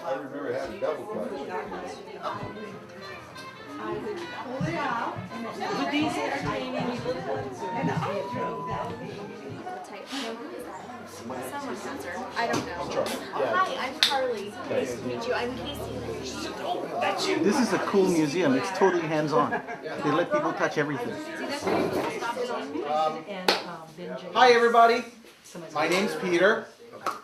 I remember having double clutch. Pull it out. Would these entertaining little ones? And I drove that. Someone answered. I don't know. Hi, I'm Carly. Nice to meet you. I'm Casey. That's you. This is a cool museum. It's totally hands-on. They let people touch everything. Hi everybody, my name's Peter,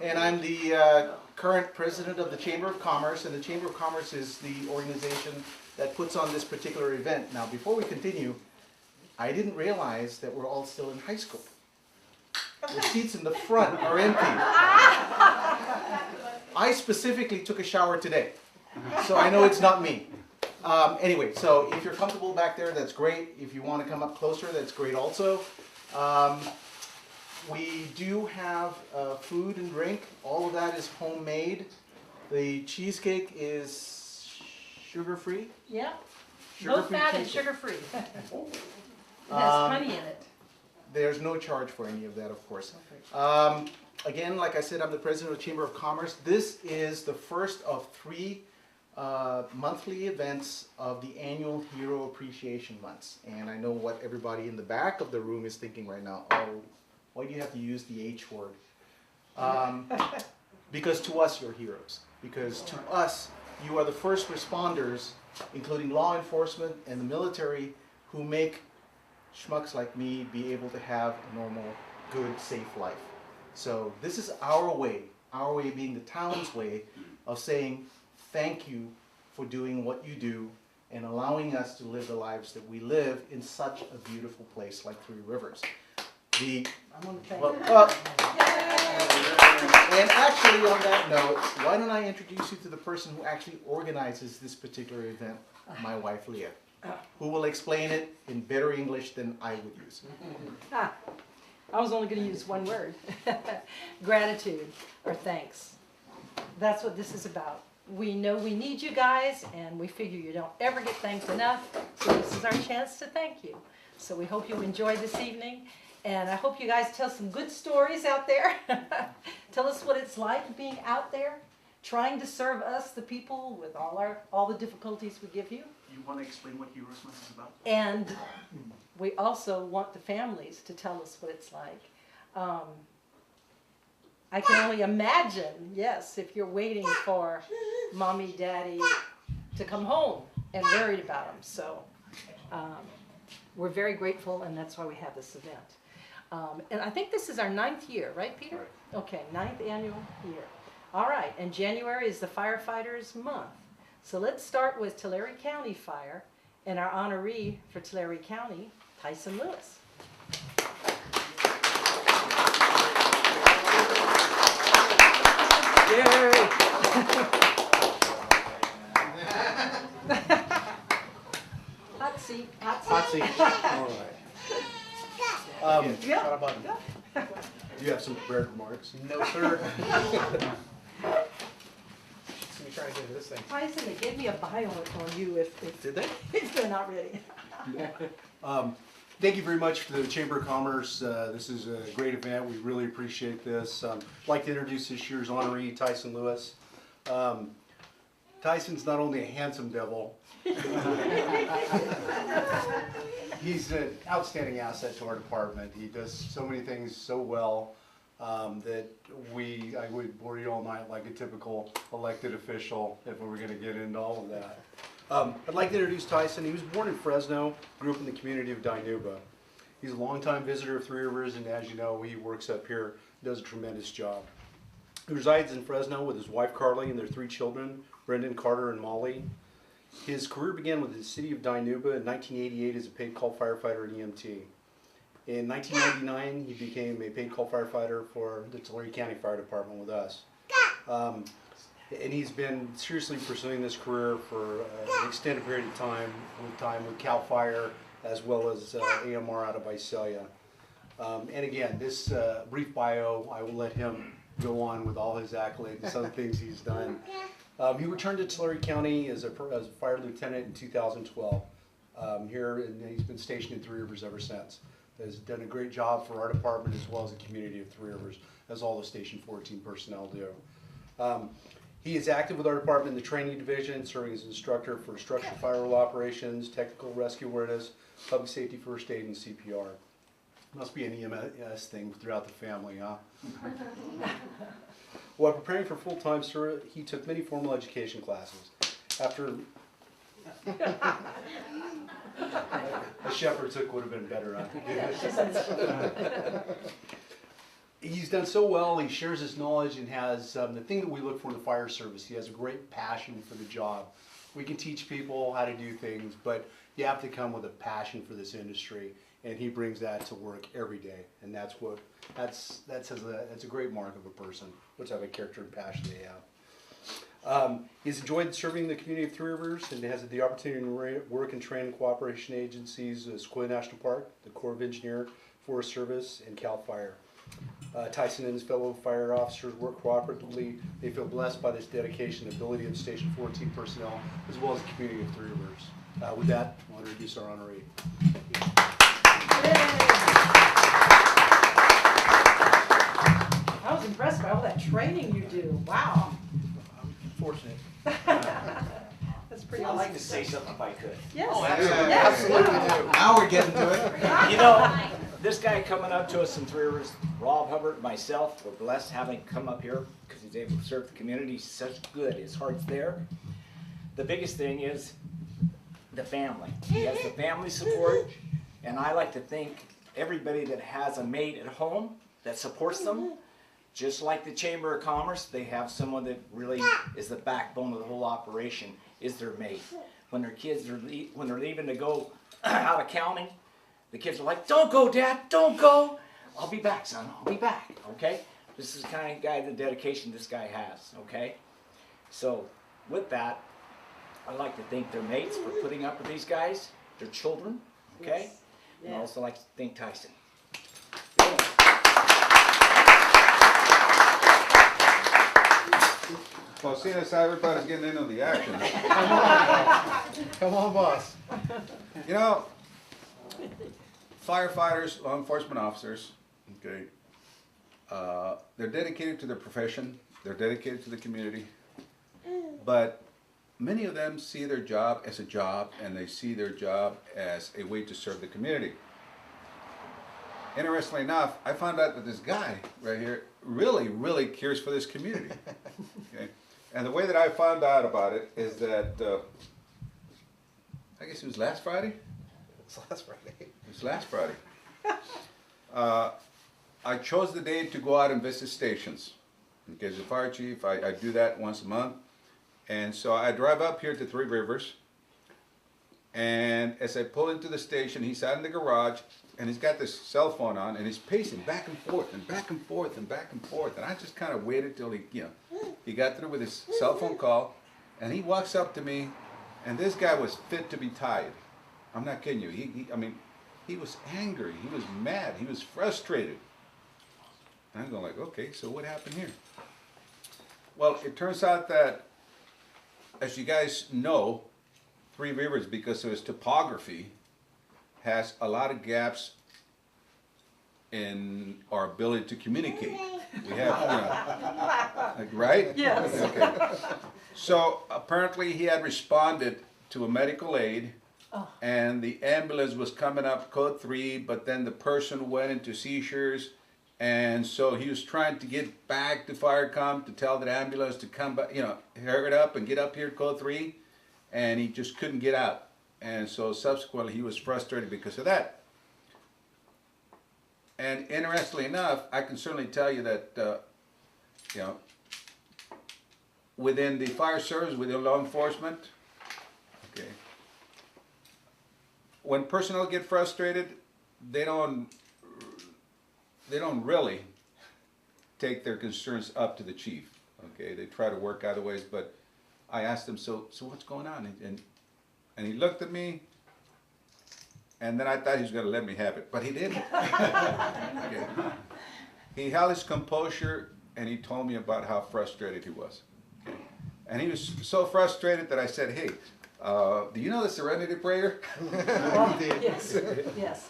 and I'm the current president of the Chamber of Commerce, and the Chamber of Commerce is the organization that puts on this particular event. Now, before we continue, I didn't realize that we're all still in high school. The seats in the front are empty. I specifically took a shower today, so I know it's not me. Anyway, so if you're comfortable back there, that's great. If you want to come up closer, that's great also. We do have food and drink. All of that is homemade. The cheesecake is sugar-free. Yeah. Sugar-free Low fat and cheesecake. sugar-free. It has honey in it. There's no charge for any of that, of course. Again, like I said, I'm the president of the Chamber of Commerce. This is the first of 3 monthly events of the annual Hero Appreciation Months. And I know what everybody in the back of the room is thinking right now. Oh, why do you have to use the H word? Because to us, you're heroes. Because to us, you are the first responders, including law enforcement and the military, who make schmucks like me be able to have a normal, good, safe life. So this is our way being the town's way of saying thank you for doing what you do and allowing us to live the lives that we live in such a beautiful place like Three Rivers. And actually, on that note, why don't I introduce you to the person who actually organizes this particular event, my wife Leah, who will explain it in better English than I would use. I was only going to use one word. Gratitude or thanks. That's what this is about. We know we need you guys, and we figure you don't ever get thanked enough, so this is our chance to thank you. So we hope you enjoy this evening, and I hope you guys tell some good stories out there. Tell us what it's like being out there, trying to serve us, the people, with all the difficulties we give you. You want to explain what Heroes Month is about? And we also want the families to tell us what it's like. I can only imagine, yes, if you're waiting for mommy, daddy to come home and worried about them. So we're very grateful, and that's why we have this event. And I think this is our 9th year, right, Peter? Right. Okay, 9th annual year. All right, and January is the Firefighters Month. So let's start with Tulare County Fire and our honoree for Tulare County, Tyson Lewis. Yay! Hot seat, hot seat. Hot seat. All right. Yeah. What about, do you have some prepared remarks? No, sir. Let me try to get into this thing. Tyson, they gave me a bio on you if Did they? if they're not ready. Thank you very much to the Chamber of Commerce. This is a great event. We really appreciate this. I'd like to introduce this year's honoree, Tyson Lewis. Tyson's not only a handsome devil, he's an outstanding asset to our department. He does so many things so well that I would bore you all night like a typical elected official if we were going to get into all of that. I'd like to introduce Tyson. He was born in Fresno, grew up in the community of Dinuba. He's a longtime visitor of Three Rivers, and as you know, he works up here, does a tremendous job. He resides in Fresno with his wife Carly and their 3 children, Brendan, Carter, and Molly. His career began with the city of Dinuba in 1988 as a paid call firefighter and EMT. In 1999, he became a paid call firefighter for the Tulare County Fire Department with us. And he's been seriously pursuing this career for an extended period of time with CAL FIRE as well as AMR out of Visalia. And again, this brief bio, I will let him go on with all his accolades and some things he's done. He returned to Tulare County as a fire lieutenant in 2012 here, and he's been stationed in Three Rivers ever since. Has done a great job for our department as well as the community of Three Rivers, as all the Station 14 personnel do. He is active with our department in the training division, serving as instructor for structured fire rule operations, technical rescue awareness, public safety first aid, and CPR. Must be an EMS thing throughout the family, huh? While preparing for full-time service, he took many formal education classes. After a shepherd's hook would have been better, huh? He's done so well, he shares his knowledge and has the thing that we look for in the fire service. He has a great passion for the job. We can teach people how to do things, but you have to come with a passion for this industry, and he brings that to work every day. And that's a great mark of a person, what type of character and passion they have. He's enjoyed serving the community of Three Rivers and has had the opportunity to work and train in cooperation agencies, Sequoia National Park, the Corps of Engineers, Forest Service, and CAL FIRE. Tyson and his fellow fire officers work cooperatively. They feel blessed by this dedication and ability of Station 14 personnel, as well as the community of Three Rivers. With that, I want to introduce our honoree. I was impressed by all that training you do. Wow. I'm fortunate. That's pretty I'd awesome. like to say something if I could. Yes. Oh, Yes. absolutely. Now we're getting to it. You know, this guy coming up to us in Three Rivers, Rob Hubbard, myself, we're blessed having him come up here because he's able to serve the community. He's such good. His heart's there. The biggest thing is the family. He has the family support, and I like to think everybody that has a mate at home that supports them, just like the Chamber of Commerce, they have someone that really is the backbone of the whole operation, is their mate. When their kids are when they're leaving to go out of county, the kids are like, "Don't go, Dad, don't go. I'll be back, son, I'll be back," okay? This is the kind of guy, the dedication this guy has, okay? So, with that, I'd like to thank their mates for putting up with these guys, their children, okay? Yes. And I'd also like to thank Tyson. Well, seeing as how everybody's getting into the action, Come on, boss. you know, firefighters, law enforcement officers, okay, they're dedicated to their profession, they're dedicated to the community, but many of them see their job as a job, and they see their job as a way to serve the community. Interestingly enough, I found out that this guy right here really cares for this community. Okay? And the way that I found out about it is that, I guess it was last Friday? It's last Friday. It was last Friday. I chose the day to go out and visit stations. Okay, as a fire chief, I do that once a month. And so I drive up here to Three Rivers. And as I pull into the station, he's out in the garage, and he's got this cell phone on, and he's pacing back and forth and back and forth and back and forth. And I just kind of waited till he got through with his cell phone call, and he walks up to me, and this guy was fit to be tied. I'm not kidding you. I mean, he was angry. He was mad. He was frustrated. And I'm going like, okay, so what happened here? Well, it turns out that, as you guys know, Three Rivers, because of its topography, has a lot of gaps in our ability to communicate. We have, like, right? Yes. Okay. So apparently he had responded to a medical aid, and the ambulance was coming up code 3, but then the person went into seizures, and so he was trying to get back to Firecom to tell the ambulance to come back, hurry up and get up here code 3, and he just couldn't get out. And so subsequently he was frustrated because of that. And interestingly enough, I can certainly tell you that, within the fire service, within law enforcement, okay, when personnel get frustrated, they don't really take their concerns up to the chief. Okay, they try to work other ways, but I asked him, so what's going on? And he looked at me, and then I thought he was going to let me have it, but he didn't. Okay. He held his composure, and he told me about how frustrated he was. Okay. And he was so frustrated that I said, hey, do you know the Serenity Prayer? Yes. Yes.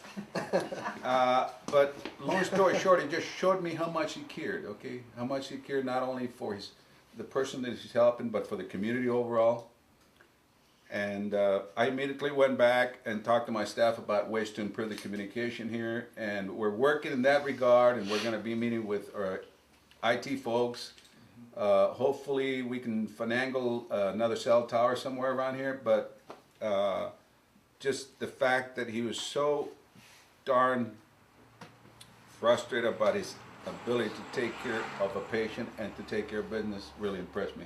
But long story short, he just showed me how much he cared, okay? How much he cared not only for his the person that he's helping, but for the community overall. And I immediately went back and talked to my staff about ways to improve the communication here. And we're working in that regard, and we're going to be meeting with our IT folks. Hopefully we can finagle another cell tower somewhere around here, but just the fact that he was so darn frustrated about his ability to take care of a patient and to take care of business really impressed me.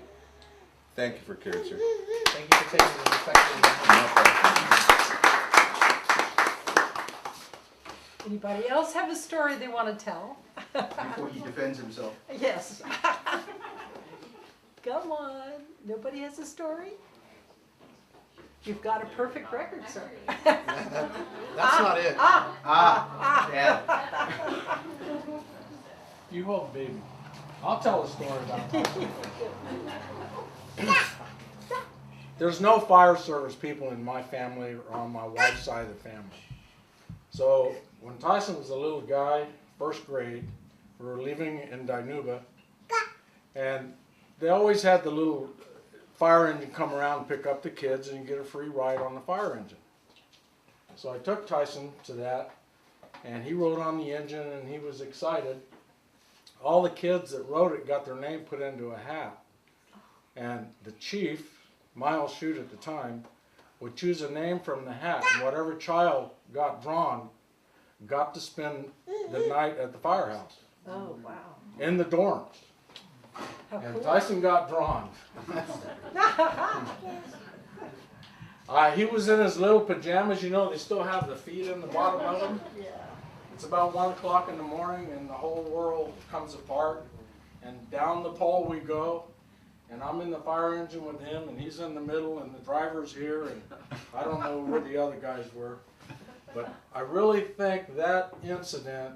Thank you for caring, sir. Thank you for taking the respectful. Anybody else have a story they want to tell? Before he defends himself. Yes. Come on. Nobody has a story? You've got a perfect record, sir. That's not it. Yeah. You hold baby. I'll tell a story about Tyson. There's no fire service people in my family or on my wife's side of the family. So when Tyson was a little guy, first grade, we were living in Dinuba, and they always had the little fire engine come around and pick up the kids and you get a free ride on the fire engine. So I took Tyson to that, and he rode on the engine and he was excited. All the kids that rode it got their name put into a hat. And the chief, Miles Shute at the time, would choose a name from the hat. And whatever child got drawn got to spend the night at the firehouse. Oh, wow. In the dorms. How And cool. Tyson got drawn. He was in his little pajamas, you know, they still have the feet in the bottom of them. Yeah. It's about 1 o'clock in the morning and the whole world comes apart, and down the pole we go, and I'm in the fire engine with him and he's in the middle and the driver's here, and I don't know where the other guys were, but I really think that incident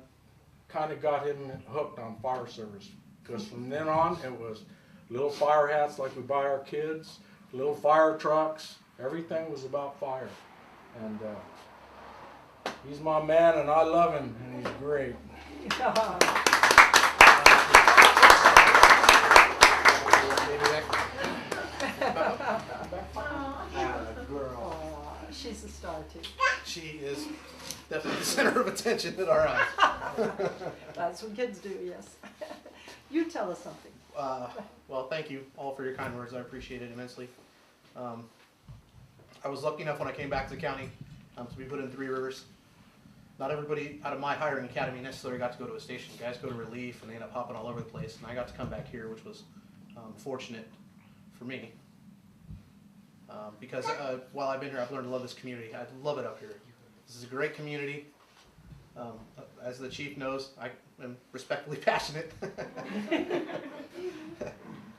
kind of got him hooked on fire service, because from then on it was little fire hats like we buy our kids, little fire trucks, everything was about fire. And he's my man and I love him and he's great. Aw, she's a star too. She is definitely the center of attention in our eyes. That's what kids do, yes. You tell us something. Well, thank you all for your kind words. I appreciate it immensely. I was lucky enough when I came back to the county to be put in Three Rivers. Not everybody out of my hiring academy necessarily got to go to a station. Guys go to relief and they end up hopping all over the place. And I got to come back here, which was fortunate for me. Because while I've been here, I've learned to love this community. I love it up here. This is a great community. As the chief knows, I am respectfully passionate.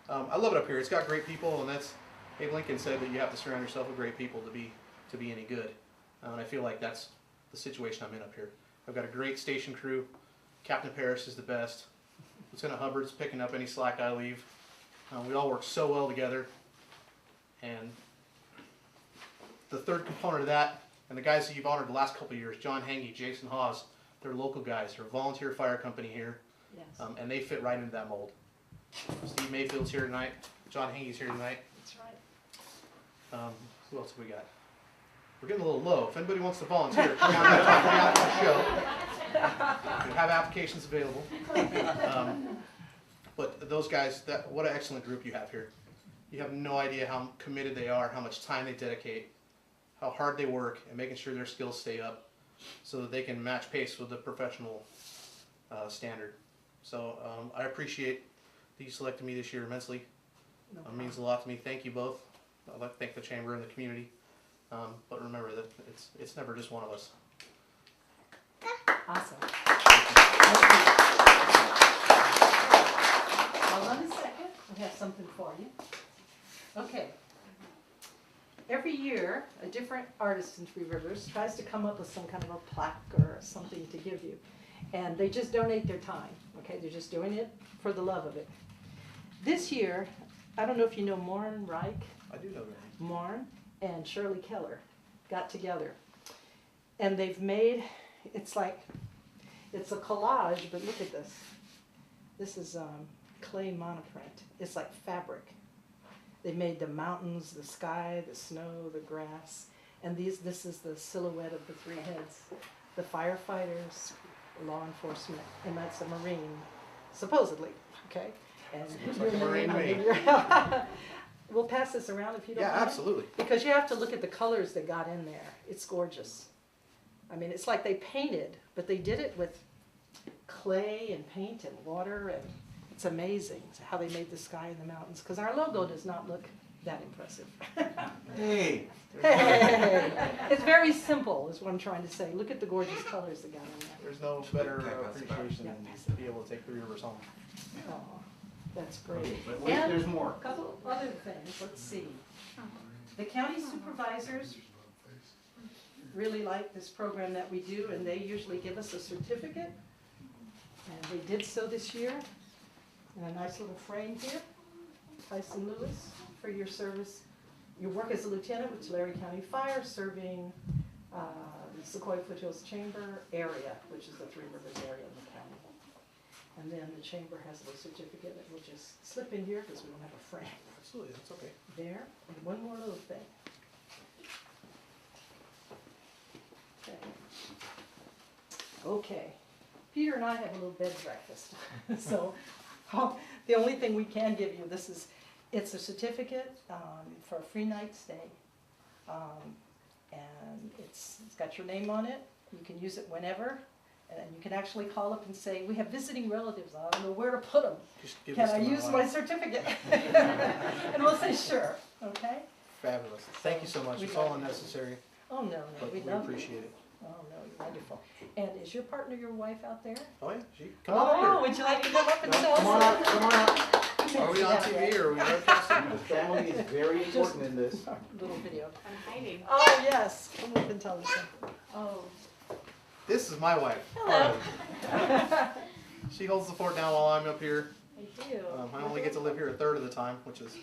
I love it up here. It's got great people, and that's Abe Lincoln said that you have to surround yourself with great people to be any good. And I feel like that's the situation I'm in up here. I've got a great station crew. Captain Parrish is the best. Lieutenant Hubbard's picking up any slack I leave. We all work so well together. And the third component of that, and the guys that you've honored the last couple of years, John Hangy, Jason Hawes, they're local guys. They're a volunteer fire company here, Yes. and they fit right into that mold. Steve Mayfield's here tonight. John Hangy's here tonight. That's right. Who else have we got? We're getting a little low. If anybody wants to volunteer, come on out to the show. We have applications available. But those guys, what an excellent group you have here. You have no idea how committed they are, how much time they dedicate, how hard they work, and making sure their skills stay up so that they can match pace with the professional standard. So I appreciate that you selected me this year immensely. It means a lot to me. Thank you both. I'd like to thank the chamber and the community. But remember that it's never just one of us. Awesome. Hold on a second. We have something for you. Okay. Every year, a different artist in Three Rivers tries to come up with some kind of a plaque or something to give you. And they just donate their time. Okay, they're just doing it for the love of it. This year, I don't know if you know Maureen Reich. I do know that. Maureen and Shirley Keller got together. And they've made, it's a collage, but look at this. This is clay monoprint. It's like fabric. They made the mountains, the sky, the snow, the grass, and this is the silhouette of the three heads. The firefighters, law enforcement, and that's a Marine, supposedly, okay? And like a Marine to me. We'll pass this around if you don't Yeah, mind. absolutely. Because you have to look at the colors that got in there. It's gorgeous. I mean, it's like they painted, but they did it with clay and paint and water, and it's amazing how they made the sky and the mountains, because our logo does not look that impressive. Hey. Hey, it's very simple is what I'm trying to say. Look at the gorgeous colors that got in there. There's no better appreciation than to be able to take 3 Rivers home. Oh, that's great. But wait, And there's more. a couple other things, let's see. The county supervisors really like this program that we do, and they usually give us a certificate. And they did so this year in a nice little frame here. Tyson Lewis, for your service, your work as a lieutenant with Tulare County Fire, serving the Sequoia Foothills Chamber area, which is the Three Rivers area in the county. And then the chamber has a little certificate that will just slip in here because we don't have a frame. Absolutely, that's okay. There, and one more little thing. Okay. Okay. Peter and I have a little bed breakfast. So the only thing we can give you, it's a certificate for a free night stay. And it's got your name on it. You can use it whenever. And you can actually call up and say, we have visiting relatives. I don't know where to put them. Just give Can this I to use wife. my certificate? And we'll say, sure. Okay? Fabulous. Thank you so much. We It's all love you. unnecessary, Oh, no, but we we love you. appreciate it. Oh, no, you're wonderful. And is your partner your wife out there? Oh, yeah, come on Oh, up would you like to come up and here. tell us? Come on up, come on up. Are we on Yeah, TV or are we broadcasting? Family is very important in this. Little video. I'm hiding. Oh, yes, come up and tell us something. Oh. This is my wife. Hello. Carly. She holds the fort down while I'm up here. I do. I only get to live here a third of the time, which is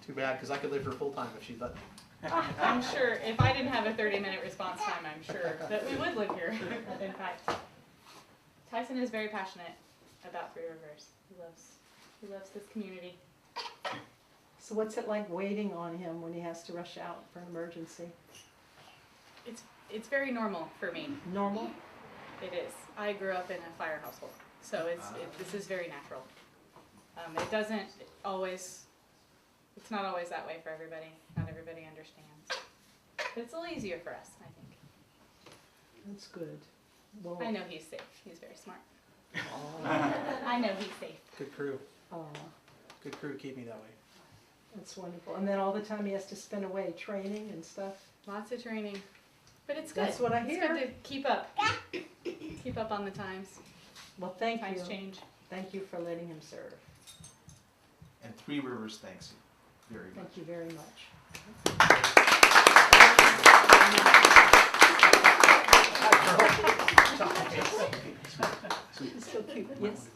too bad because I could live here full time if she'd let me. I'm sure if I didn't have a 30-minute response time, I'm sure that we would live here. In fact, Tyson is very passionate about Three Rivers. He loves this community. So what's it like waiting on him when he has to rush out for an emergency? It's very normal for me. Normal? It is. I grew up in a fire household, so this is very natural. It doesn't always. It's not always that way for everybody. Not everybody understands. But it's a little easier for us, I think. That's good. Well, I know he's safe. He's very smart. oh, I know he's safe. Good crew. oh, Good crew to keep me that way. that's wonderful. And then all the time he has to spend away training and stuff. Lots of training. But it's good. That's what I It's hear. good to keep up. Keep up on the times. Well, thank you. Times change. Thank you for letting him serve. And Three Rivers thanks you very much. Thank you very much. He's so cute. Yes.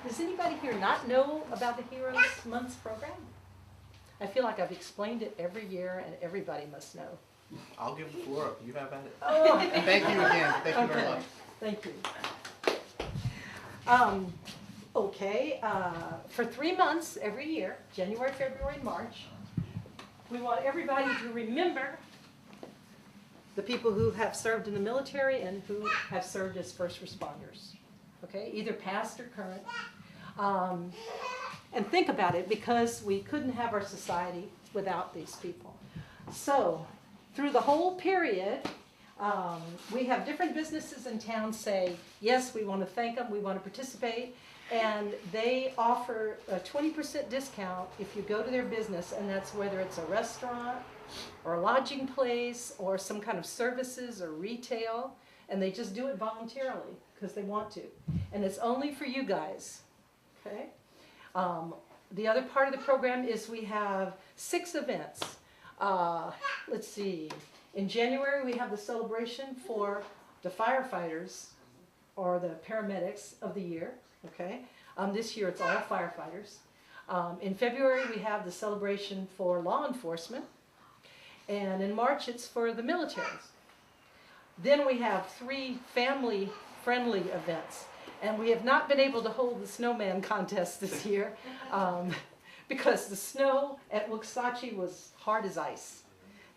Does anybody here not know about the Heroes Months program? I feel like I've explained it every year and everybody must know. I'll give the floor up. You have at it. Oh. Thank you again. Thank you very Okay. much. Thank you. Okay, for 3 months every year, January, February, March, we want everybody to remember the people who have served in the military and who have served as first responders. Okay, either past or current. And think about it, because we couldn't have our society without these people. So, through the whole period, we have different businesses in town say, yes, we want to thank them, we want to participate, and they offer a 20% discount if you go to their business, and that's whether it's a restaurant or a lodging place or some kind of services or retail, and they just do it voluntarily because they want to. And it's only for you guys, okay? The other part of the program is we have 6 events. Let's see. In January, we have the celebration for the firefighters or the paramedics of the year, okay? This year, it's all firefighters. In February, we have the celebration for law enforcement. And in March, it's for the military. Then we have 3 family-friendly events. And we have not been able to hold the snowman contest this year because the snow at Waxahachie was hard as ice.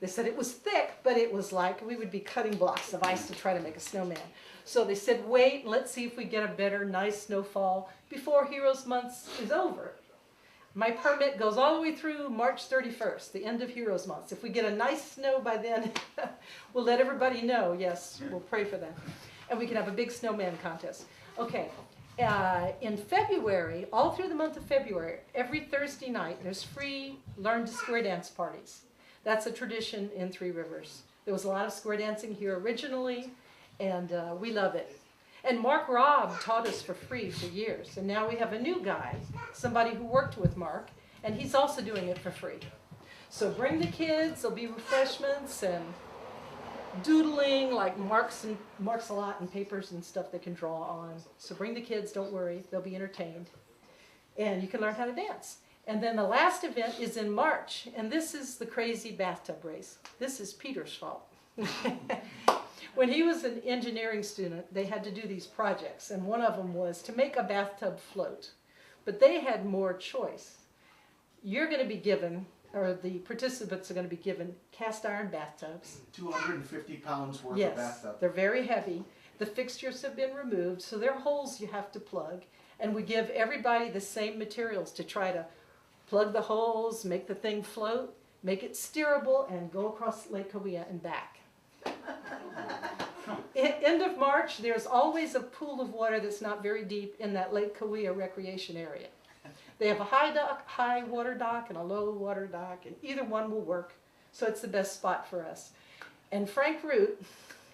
They said it was thick, but it was like we would be cutting blocks of ice to try to make a snowman. So they said, wait, let's see if we get a better, nice snowfall before Heroes Month is over. My permit goes all the way through March 31st, the end of Heroes Month. If we get a nice snow by then, we'll let everybody know. Yes, we'll pray for them. And we can have a big snowman contest. Okay, in February, all through the month of February, every Thursday night, there's free Learn to Square Dance parties. That's a tradition in Three Rivers. There was a lot of square dancing here originally, and we love it. And Mark Robb taught us for free for years, and now we have a new guy, somebody who worked with Mark, and he's also doing it for free. So bring the kids, there'll be refreshments and doodling, like marks a lot and papers and stuff they can draw on. So bring the kids, don't worry, they'll be entertained. And you can learn how to dance. And then the last event is in March, and this is the crazy bathtub race. This is Peter's fault. When he was an engineering student, they had to do these projects, and one of them was to make a bathtub float. But they had more choice. You're going to be given, or the participants are going to be given, cast iron bathtubs. 250 pounds worth of Yes, bathtub. they're very heavy. The fixtures have been removed, so they're holes you have to plug. And we give everybody the same materials to try to plug the holes, make the thing float, make it steerable, and go across Lake Cahuilla and back. End of March, there's always a pool of water that's not very deep in that Lake Cahuilla recreation area. They have a high water dock and a low water dock, and either one will work, so it's the best spot for us. And Frank Root,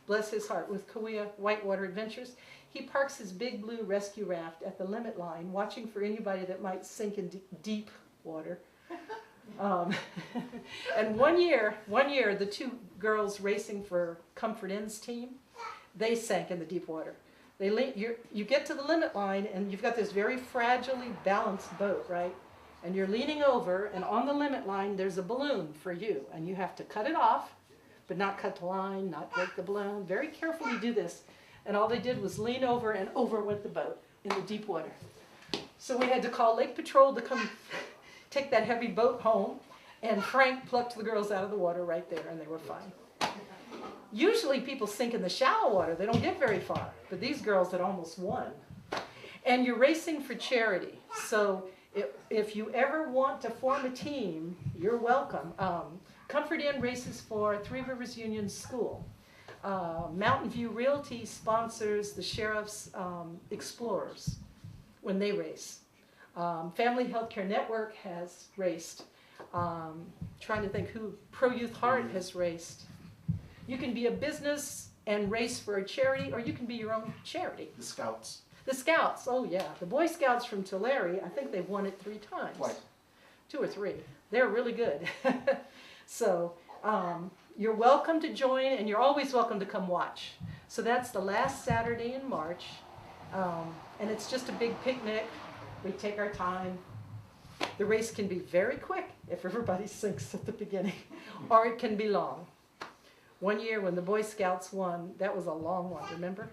bless his heart, with Cahuilla Whitewater Adventures, he parks his big blue rescue raft at the limit line, watching for anybody that might sink in deep water. And one year, the 2 girls racing for Comfort Inn's team, they sank in the deep water. You get to the limit line, and you've got this very fragilely balanced boat, right? And you're leaning over, and on the limit line, there's a balloon for you, and you have to cut it off, but not cut the line, not break the balloon. Very carefully do this. And all they did was lean over, and over went the boat in the deep water. So we had to call Lake Patrol to come take that heavy boat home, and Frank plucked the girls out of the water right there, and they were fine. Usually people sink in the shallow water. They don't get very far, but these girls had almost won. And you're racing for charity. So if you ever want to form a team, you're welcome. Comfort Inn races for Three Rivers Union School. Mountain View Realty sponsors the Sheriff's Explorers when they race. Family Healthcare Network has raced. Trying to think who, Pro Youth Heart has raced. You can be a business and race for a charity, or you can be your own charity. The Scouts. The Scouts, oh yeah. The Boy Scouts from Tulare, I think they've won it 3 times. Twice. 2 or 3. They're really good. So you're welcome to join, and you're always welcome to come watch. So that's the last Saturday in March, and it's just a big picnic. We take our time. The race can be very quick if everybody sinks at the beginning, or it can be long. One year when the Boy Scouts won, that was a long one, remember?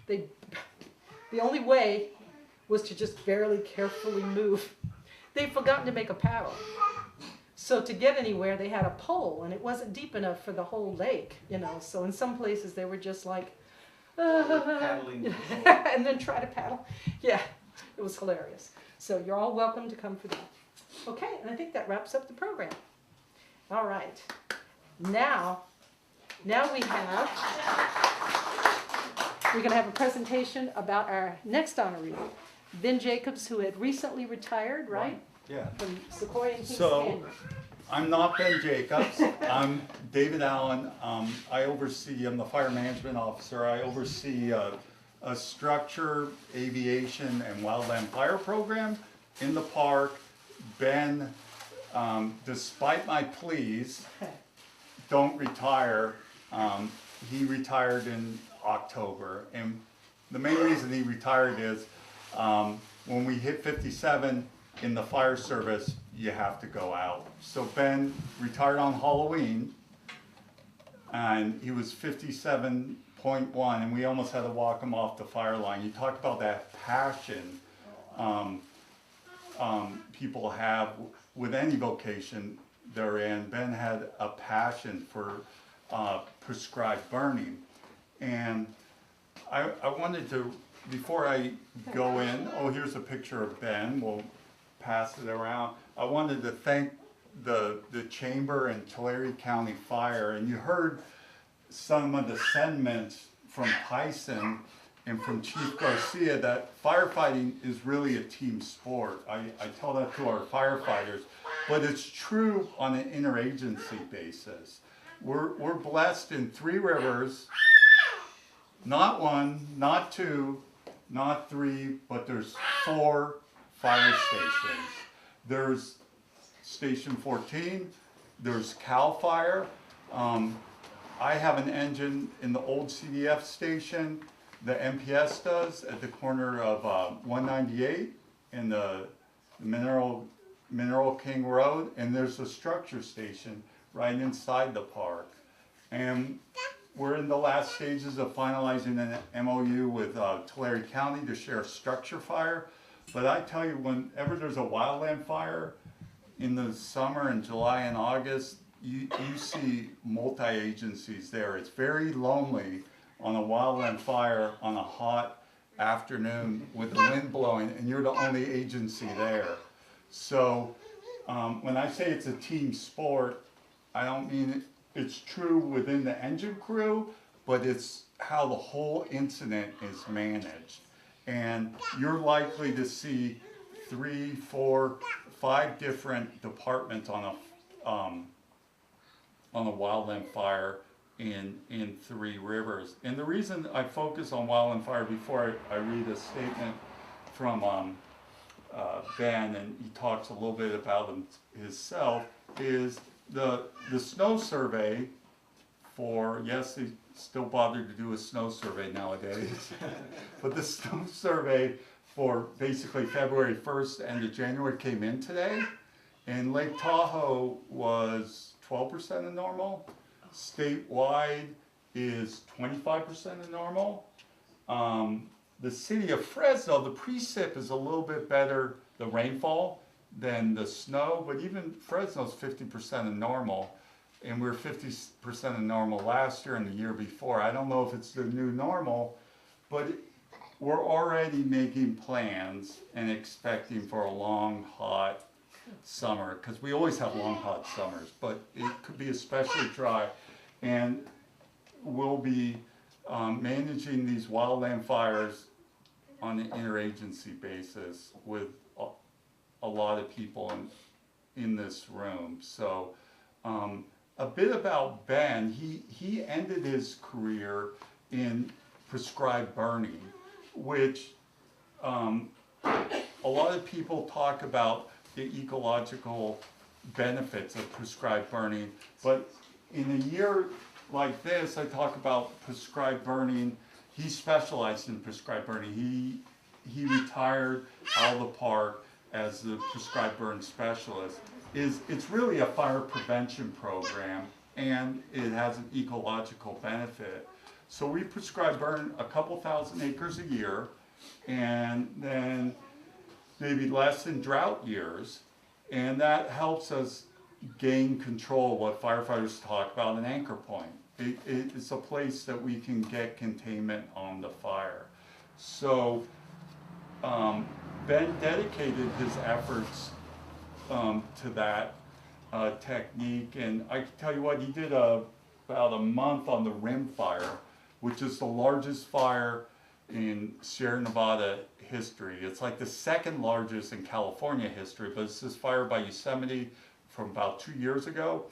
The only way was to just barely carefully move. They'd forgotten to make a paddle. So to get anywhere, they had a pole, and it wasn't deep enough for the whole lake, you know. So in some places, they were just like, paddling. and then try to paddle. Yeah, it was hilarious. So you're all welcome to come for that. Okay, and I think that wraps up the program. All right. Now we're going to have a presentation about our next honoree, Ben Jacobs, who had recently retired, right? Yeah. From Sequoia and Kings So, Canyon. I'm not Ben Jacobs. I'm David Allen. I'm the fire management officer. I oversee a structure, aviation, and wildland fire program in the park. Ben, despite my pleas, don't retire. He retired in October, and the main reason he retired is when we hit 57 in the fire service, you have to go out. So Ben retired on Halloween, and he was 57.5 point one, and we almost had to walk him off the fire line. You talk about that passion people have with any vocation they're in. Ben had a passion for prescribed burning. And I wanted to, before I go in, oh, here's a picture of Ben. We'll pass it around. I wanted to thank the Chamber and Tulare County Fire. And you heard some of the sentiments from Tyson and from Chief Garcia that firefighting is really a team sport. I tell that to our firefighters, but it's true on an interagency basis. We're blessed in Three Rivers, not one, not two, not three, but there's 4 fire stations. There's Station 14, there's CAL FIRE. I have an engine in the old CDF station. The MPS does at the corner of 198 and the Mineral King Road, and there's a structure station right inside the park. And we're in the last stages of finalizing an MOU with Tulare County to share structure fire. But I tell you, whenever there's a wildland fire in the summer in July and August, you see multi-agencies there. It's very lonely on a wildland fire on a hot afternoon with the wind blowing, and you're the only agency there. So when I say it's a team sport, I don't mean it's true within the engine crew, but it's how the whole incident is managed. And you're likely to see 3, 4, 5 different departments on a wildland fire in Three Rivers. And the reason I focus on wildland fire before I read a statement from Ben, and he talks a little bit about himself, is the snow survey for, yes, they still bothered to do a snow survey nowadays, but the snow survey for basically February 1st and to January came in today, and Lake Tahoe was 12% of normal. Statewide is 25% of normal. The city of Fresno, the precip is a little bit better, the rainfall, than the snow, but even Fresno's 50% of normal, and we were 50% of normal last year and the year before. I don't know if it's the new normal, but we're already making plans and expecting for a long, hot summer, because we always have long, hot summers, but it could be especially dry. And we'll be managing these wildland fires on an interagency basis with a lot of people in this room. So a bit about Ben, he ended his career in prescribed burning, which a lot of people talk about the ecological benefits of prescribed burning, but in a year like this, I talk about prescribed burning. He specialized in prescribed burning. He retired out of the park as the prescribed burn specialist. It's really a fire prevention program, and it has an ecological benefit. So we prescribe burn a couple thousand acres a year, and then maybe less in drought years, and that helps us gain control of what firefighters talk about, an anchor point. It's a place that we can get containment on the fire. So Ben dedicated his efforts to that technique, and I can tell you what, he did about a month on the Rim Fire, which is the largest fire in Sierra Nevada history. It's like the second largest in California history, but it's this fire by Yosemite from about 2 years ago.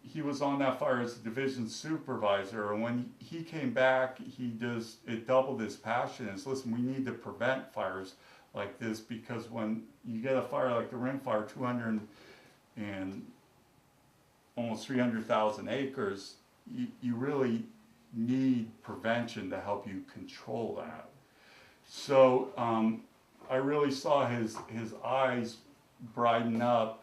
He was on that fire as a division supervisor, and when he came back, it doubled his passion. It's, listen, we need to prevent fires like this, because when you get a fire like the Rim Fire, 200 and almost 300,000 acres, you really need prevention to help you control that. So I really saw his eyes brighten up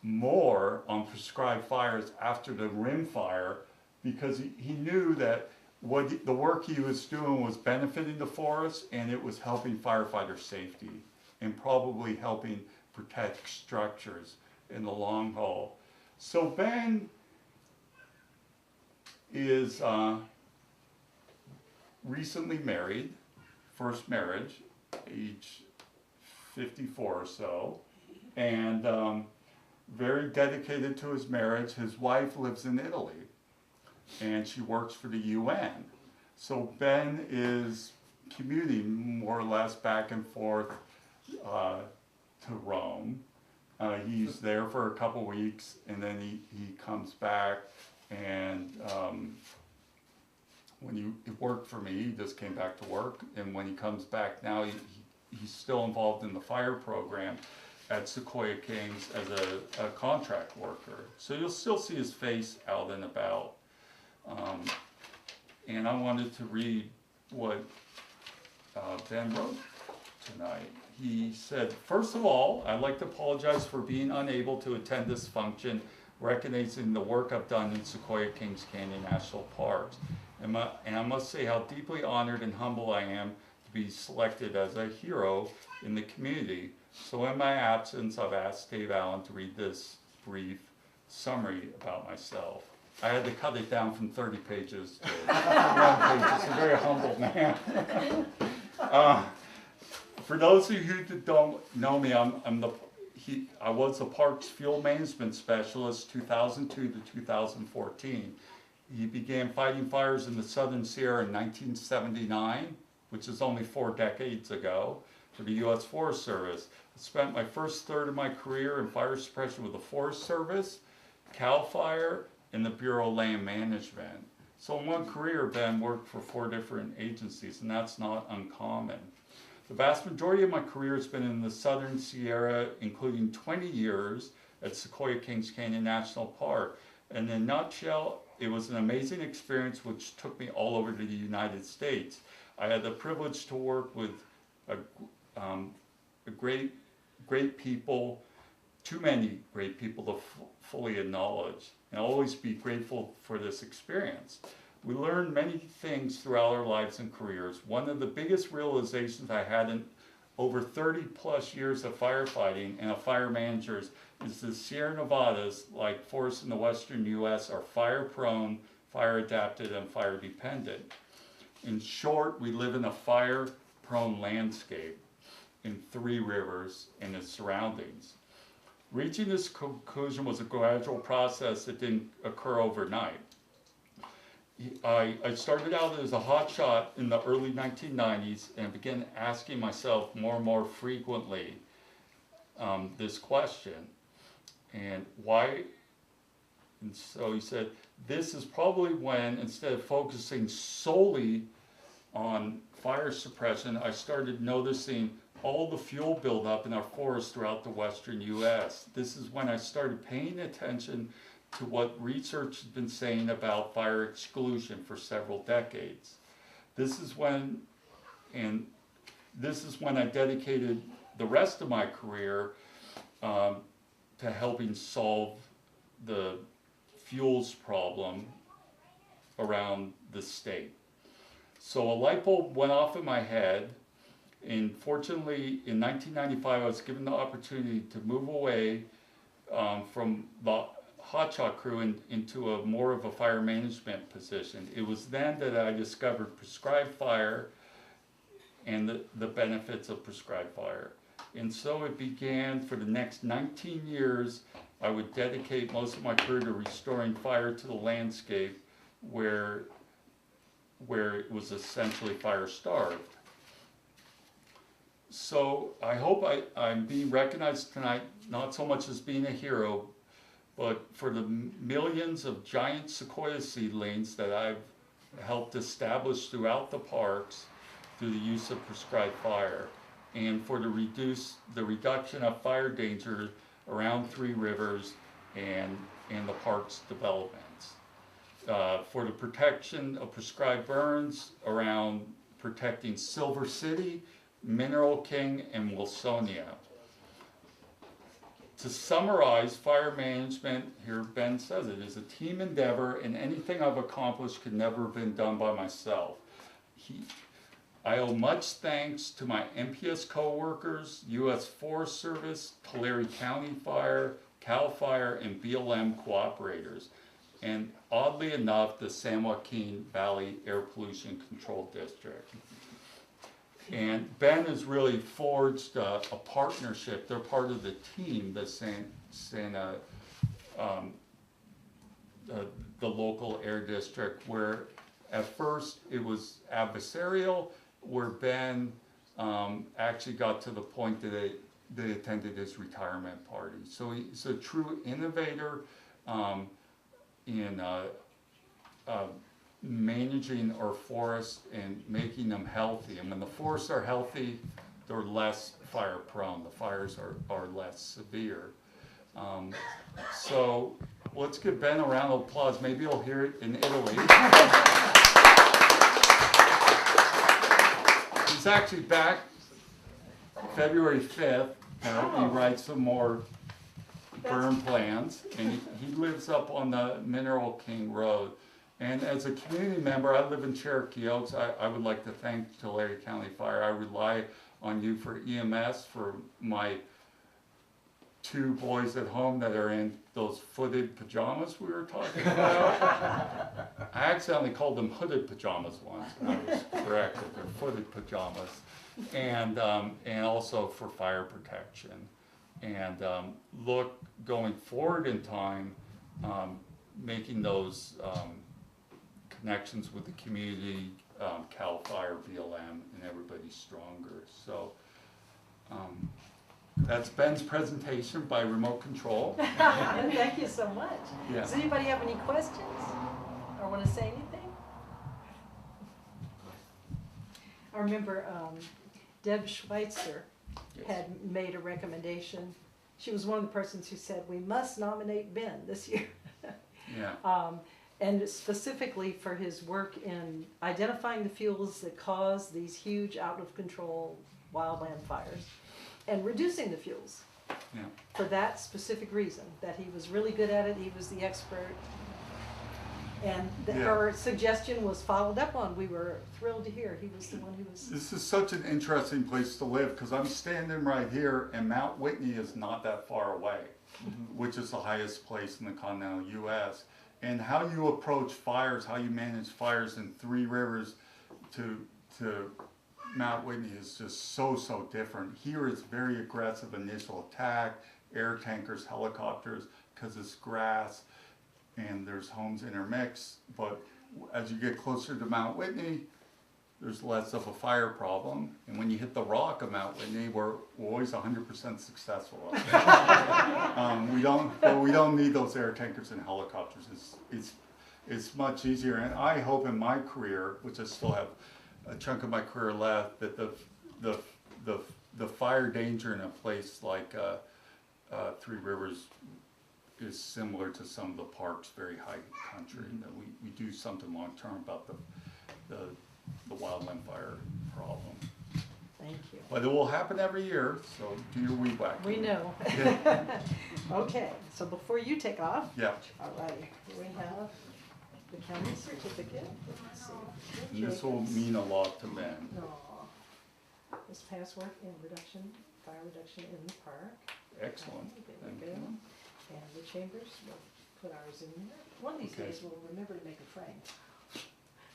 more on prescribed fires after the Rim Fire, because he knew that the work he was doing was benefiting the forest, and it was helping firefighter safety and probably helping protect structures in the long haul. So Ben is recently married, first marriage, age 54 or so, and very dedicated to his marriage. His wife lives in Italy, and she works for the UN. So Ben is commuting more or less back and forth to Rome. He's there for a couple weeks, and then he comes back, and when he worked for me, he just came back to work, and when he comes back now, he's still involved in the fire program at Sequoia Kings as a contract worker. So you'll still see his face out and about. And I wanted to read what Ben wrote tonight. He said, "First of all, I'd like to apologize for being unable to attend this function, recognizing the work I've done in Sequoia Kings Canyon National Parks. And I must say how deeply honored and humble I am to be selected as a hero in the community. So in my absence, I've asked Dave Allen to read this brief summary about myself." I had to cut it down from 30 pages to 1 page. He's a very humble man. For those of you that don't know me, I was the Parks Fuel Management Specialist 2002 to 2014. He began fighting fires in the Southern Sierra in 1979, which is only 4 decades ago, for the U.S. Forest Service. I spent my first third of my career in fire suppression with the Forest Service, CAL FIRE, and the Bureau of Land Management. So in one career, Ben worked for 4 different agencies, and that's not uncommon. The vast majority of my career has been in the Southern Sierra, including 20 years at Sequoia Kings Canyon National Park. And in a nutshell, it was an amazing experience which took me all over to the United States. I had the privilege to work with great people, too many great people to fully acknowledge, and I'll always be grateful for this experience. We learn many things throughout our lives and careers. One of the biggest realizations I had in over 30 plus years of firefighting and of fire managers is the Sierra Nevadas, like forests in the western US, are fire prone, fire adapted, and fire dependent. In short, we live in a fire prone landscape in 3 rivers and its surroundings. Reaching this conclusion was a gradual process that didn't occur overnight. I started out as a hotshot in the early 1990s and began asking myself more and more frequently this question, and why? And so he said, this is probably when, instead of focusing solely on fire suppression, I started noticing all the fuel buildup in our forests throughout the western US. This is when I started paying attention to what research has been saying about fire exclusion for several decades. This is when I dedicated the rest of my career to helping solve the fuels problem around the state. So a light bulb went off in my head, and fortunately in 1995 I was given the opportunity to move away from the hotshot crew into a more of a fire management position. It was then that I discovered prescribed fire and the benefits of prescribed fire. And so it began. For the next 19 years, I would dedicate most of my career to restoring fire to the landscape where it was essentially fire starved. So I hope I'm being recognized tonight, not so much as being a hero, but for the millions of giant sequoia seedlings that I've helped establish throughout the parks through the use of prescribed fire, and for the reduction of fire danger around 3 rivers and the park's developments. For the protection of prescribed burns around protecting Silver City, Mineral King, and Wilsonia. To summarize, fire management, here Ben says it, is a team endeavor, and anything I've accomplished could never have been done by myself. I owe much thanks to my MPS coworkers, U.S. Forest Service, Tulare County Fire, CAL FIRE, and BLM cooperators, and oddly enough, the San Joaquin Valley Air Pollution Control District. And Ben has really forged a partnership. They're part of the team, the the local air district, where at first it was adversarial, where Ben actually got to the point that they attended his retirement party. So he's a true innovator in managing our forests and making them healthy. And when the forests are healthy, they're less fire prone. The fires are less severe. So let's give Ben a round of applause. Maybe you'll hear it in Italy. He's actually back February 5th. He writes some more burn plans, and he lives up on the Mineral King Road. And as a community member, I live in Cherokee Oaks. I would like to thank Tulare County Fire. I rely on you for EMS, for my 2 boys at home that are in those footed pajamas we were talking about. I accidentally called them hooded pajamas once, and I was corrected. They're footed pajamas. And also for fire protection. And look, going forward in time, making those connections with the community, CAL FIRE, BLM, and everybody stronger. So that's Ben's presentation by remote control. Thank you so much. Yeah. Does anybody have any questions or want to say anything? I remember Deb Schweitzer had made a recommendation. She was one of the persons who said, we must nominate Ben this year. Yeah. And specifically for his work in identifying the fuels that cause these huge out of control wildland fires and reducing the fuels. Yeah. For that specific reason, that he was really good at it, he was the expert. And her suggestion was followed up on. We were thrilled to hear he was the one who was. This is such an interesting place to live, because I'm standing right here and Mount Whitney is not that far away, which is the highest place in the continental U.S. And how you approach fires, how you manage fires in 3 Rivers to Mount Whitney is just so different. Here it's very aggressive initial attack, air tankers, helicopters, because it's grass and there's homes intermixed. But as you get closer to Mount Whitney, there's less of a fire problem. And when you hit the rock of Mount Whitney, we're always 100% successful. We don't need those air tankers and helicopters. It's much easier. And I hope in my career, which I still have a chunk of my career left, that the fire danger in a place like 3 Rivers is similar to some of the parks, very high country, that we do something long term about the wildland fire problem. Thank you. But it will happen every year, so do your weed whacking. We know. Yeah. Okay, so before you take off, Yeah. all right, we have the county certificate. Let's see. And this will mean a lot to Ben. Aw. This past work in fire reduction in the park. Excellent. There Thank we go. you. And the chambers, we'll put ours in there. One of these Okay. days, we'll remember to make a frame.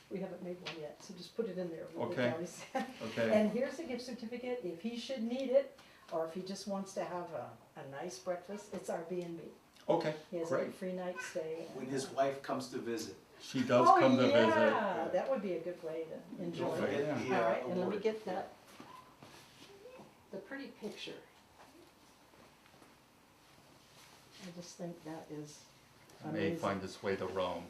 We haven't made one yet, so just put it in there. What the Okay. county said. Okay. And here's a gift certificate, if he should need it, or if he just wants to have a nice breakfast, it's our B&B. Okay, He has a great. free night stay. When his wife comes to visit. She does come to visit. Yeah, that would be a good way to enjoy Okay. it. Yeah. All right, and let me award. get the pretty picture. I just think that is I may amazing. find its way to Rome.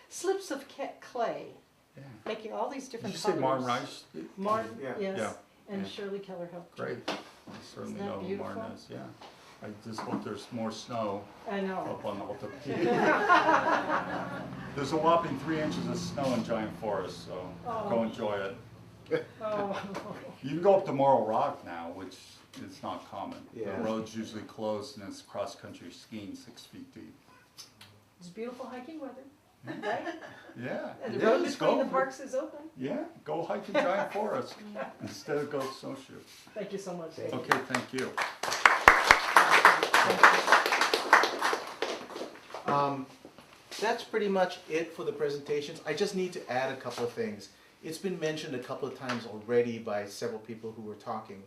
Slips of clay, Yeah. making all these Did different you colors. say Martin Rice? Martin, Yeah. yes, Yeah. and Yeah. Shirley Keller helped. Great. I certainly that know who Martin beautiful? is, yeah. I just hope there's more snow I know. up on Alta Peak. There's a whopping 3 inches of snow in Giant Forest, so go Oh. enjoy it. Oh. You can go up to Morro Rock now, which is not common. Yeah. The road's usually closed and it's cross-country skiing 6 feet deep. It's beautiful hiking weather, right? Yeah. And it the road is. between Go- the parks is open. Yeah, go hike in giant forest instead of go snowshoe. Thank you so much, Dave. Okay, thank you. That's pretty much it for the presentations. I just need to add a couple of things. It's been mentioned a couple of times already by several people who were talking.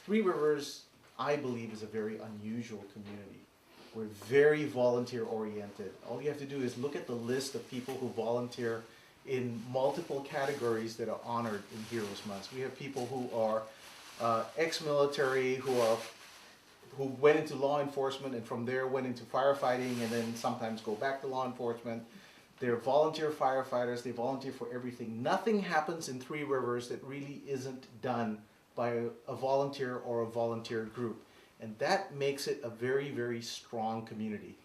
Three Rivers, I believe, is a very unusual community. We're very volunteer oriented. All you have to do is look at the list of people who volunteer in multiple categories that are honored in Heroes Month. We have people who are ex-military, who went into law enforcement and from there went into firefighting and then sometimes go back to law enforcement. They're volunteer firefighters, they volunteer for everything. Nothing happens in Three Rivers that really isn't done by a volunteer or a volunteer group. And that makes it a very, very strong community.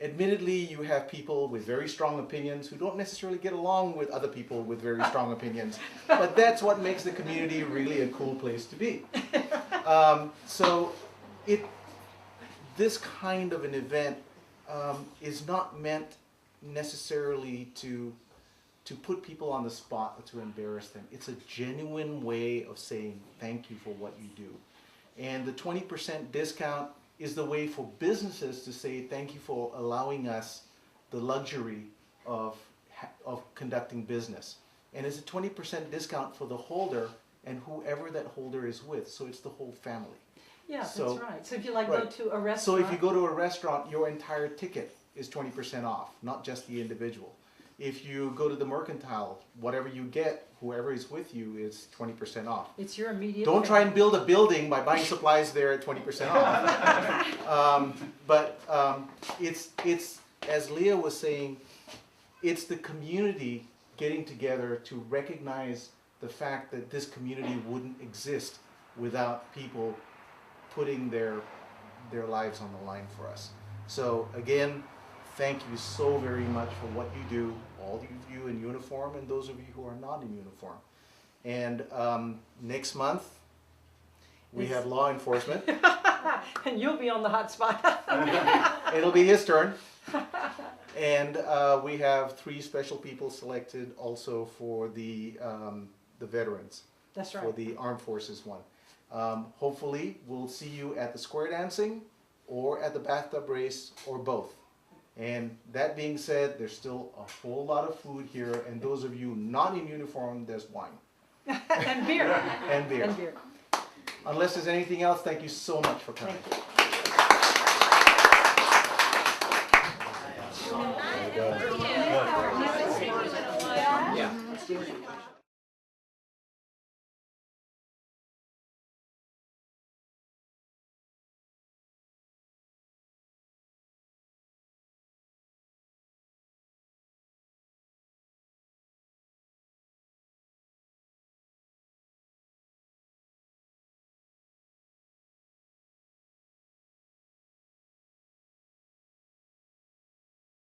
Admittedly, you have people with very strong opinions who don't necessarily get along with other people with very strong opinions, but that's what makes the community really a cool place to be. This kind of an event is not meant necessarily to put people on the spot or to embarrass them. It's a genuine way of saying thank you for what you do. And the 20% discount is the way for businesses to say thank you for allowing us the luxury of conducting business. And it's a 20% discount for the holder and whoever that holder is with, so it's the whole family. Yeah, So- that's right. So if you go right. to a So restaurant. if you go to a restaurant, your entire ticket is 20% off, not just the individual. If you go to the mercantile, whatever you get, whoever is with you is 20% off. It's your immediate. Don't try and family. build a building by buying supplies there at 20% off. It's, as Leah was saying, it's the community getting together to recognize the fact that this community wouldn't exist without people putting their lives on the line for us. So again, thank you so very much for what you do, all of you in uniform and those of you who are not in uniform. And next month, we have law enforcement. And you'll be on the hot spot. It'll be his turn. And we have 3 special people selected also for the veterans. That's right. For the Armed Forces one. Hopefully, we'll see you at the square dancing or at the bathtub race or both. And that being said, there's still a whole lot of food here, and those of you not in uniform, there's wine. And beer. And beer. And beer. Unless there's anything else, thank you so much for coming. Thank you. There you go. Yeah.